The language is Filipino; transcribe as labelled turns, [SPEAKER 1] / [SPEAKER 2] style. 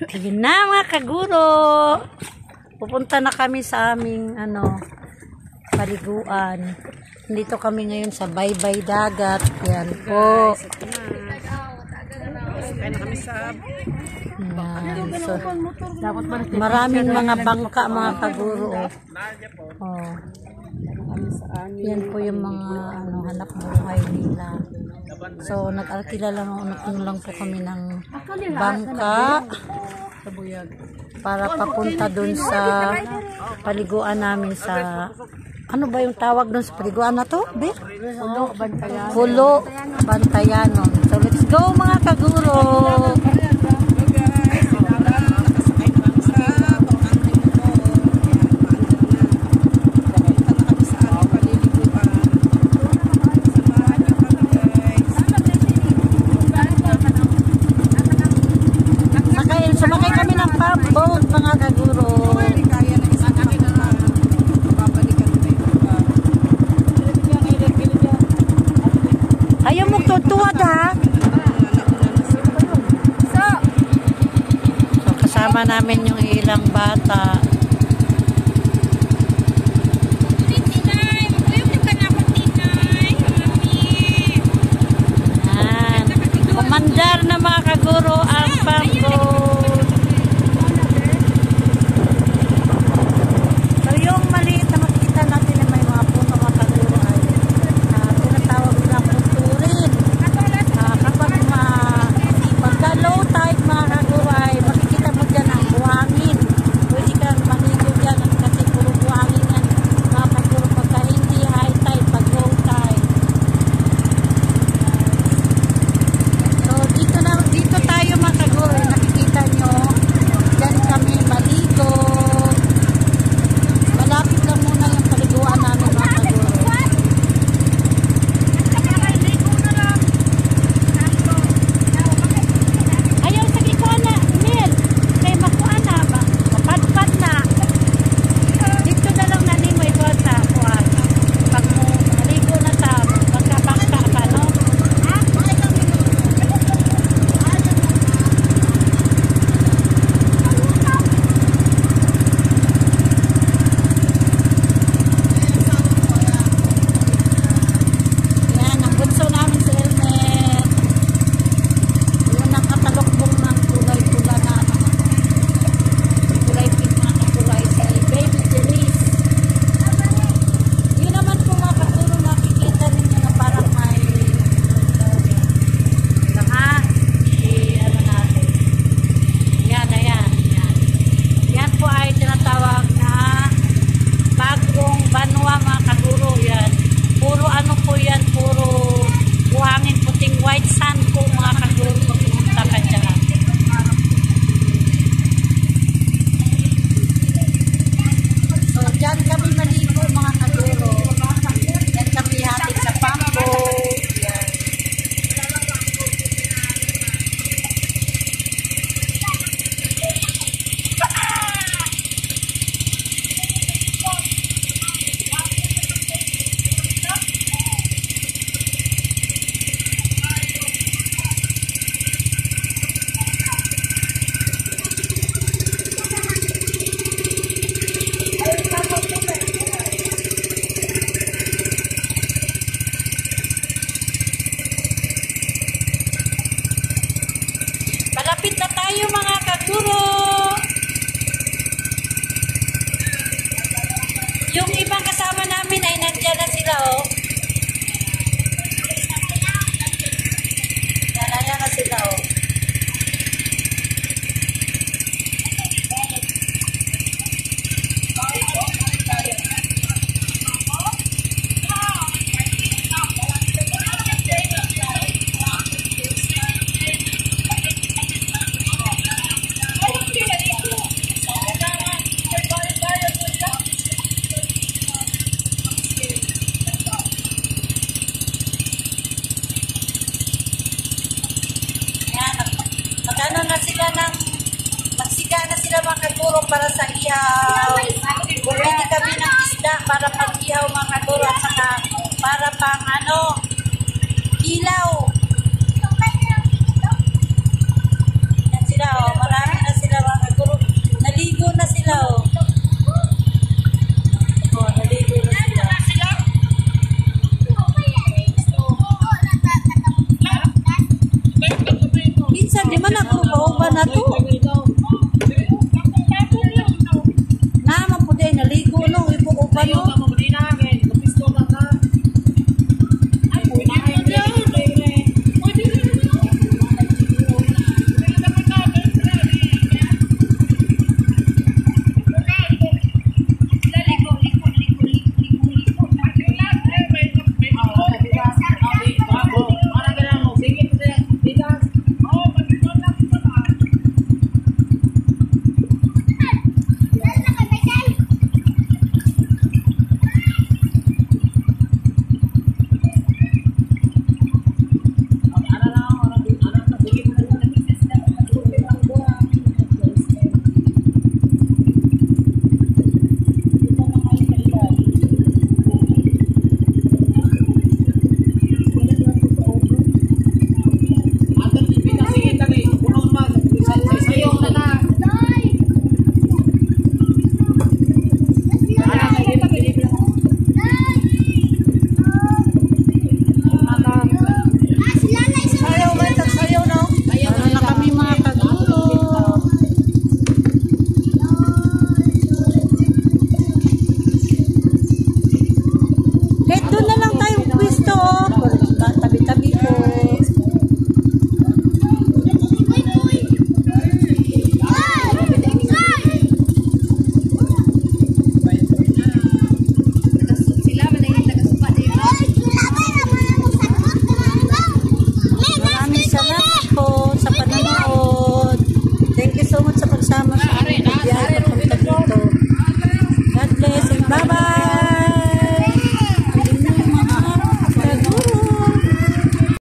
[SPEAKER 1] Sige na mga kaguro. Pupunta na kami sa aming paliguan. Dito kami ngayon sa Baybay Dagat. Yan po. Yan. So, maraming mga bangka mga kaguro. Oh. Yan po yung mga hanap buhay nila. So nag-alkila lang po kami ng bangka para papunta dun sa paliguan namin sa ano ba yung tawag dun sa paliguan na to? Pulo Bantayanon. So let's go mga kaguro. Sumakay kami ng boat mga kaguro. Ayaw mo tutuwad ha? So kasama namin yung ilang bata. Yan. Kumandar na mga kaguro ang pambo. Malapit na tayo mga kaguro. Yung ibang kasama namin ay nandiyan na sila oh. Nandiyan na sila oh. Magsiga na sila mga kaguro para sa ihaw. Bumili kami ng isda para pag-ihaw mga kaguro at saka para pang ilaw. Yan sila oh, marami na sila much sa pagsama sa aming biyahe.